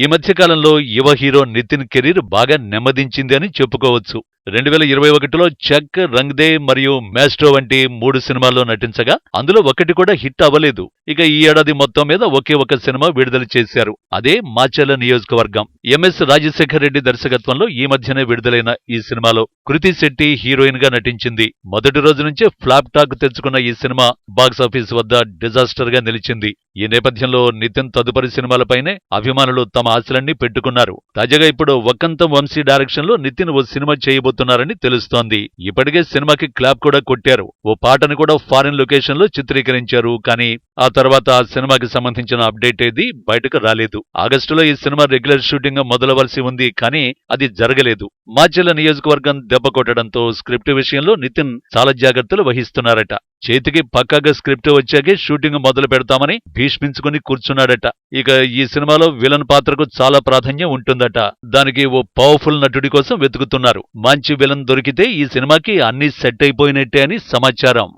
ఈ మధ్యకాలంలో యువ హీరో నితిన్ కెరీర్ బాగా నెమ్మదించింది అని చెప్పుకోవచ్చు. 2021లో చెక్, రంగ్ దే మరియు మ్యాస్ట్రో వంటి 3 సినిమాల్లో నటించగా అందులో ఒకటి కూడా హిట్ అవ్వలేదు. ఇక ఈ ఏడాది మొత్తం మీద ఒకే ఒక సినిమా విడుదల చేశారు. అదే మాచర్ల నియోజకవర్గం. ఎంఎస్ రాజశేఖర్ రెడ్డి దర్శకత్వంలో ఈ మధ్యనే విడుదలైన ఈ సినిమాలో కృతి శెట్టి హీరోయిన్ గా నటించింది. మొదటి రోజు నుంచే ఫ్లాప్ టాక్ తెచ్చుకున్న ఈ సినిమా బాక్సాఫీస్ వద్ద డిజాస్టర్ గా నిలిచింది. ఈ నేపథ్యంలో నితిన్ తదుపరి సినిమాలపైనే అభిమానులు తమ ఆశలన్నీ పెట్టుకున్నారు. తాజాగా ఇప్పుడు వక్కంతం వంశీ డైరెక్షన్ లో నితిన్ ఓ సినిమా చేయబోతున్నారని తెలుస్తోంది. ఇప్పటికే సినిమాకి క్లాప్ కూడా కొట్టారు. ఓ పాటను కూడా ఫారిన్ లొకేషన్ లో చిత్రీకరించారు. కానీ ఆ తర్వాత ఆ సినిమాకి సంబంధించిన అప్డేట్ ఏది బయటకు రాలేదు. ఆగస్టులో ఈ సినిమా రెగ్యులర్ షూటింగ్ మొదలవలసి ఉంది, కానీ అది జరగలేదు. మాచర్ల నియోజకవర్గం దెబ్బ కొట్టడంతో స్క్రిప్ట్ విషయంలో నితిన్ చాలా జాగ్రత్తలు వహిస్తున్నారట. చేతికి పక్కాగా స్క్రిప్ట్ వచ్చాకే షూటింగ్ మొదలు పెడతామని భీష్మించుకుని కూర్చున్నాడట. ఇక ఈ సినిమాలో విలన్ పాత్రకు చాలా ప్రాధాన్యం ఉంటుందట. దానికి ఓ పవర్ఫుల్ నటుడి కోసం వెతుకుతున్నారు. మంచి విలన్ దొరికితే ఈ సినిమాకి అన్నీ సెట్ అయిపోయినట్టే అని సమాచారం.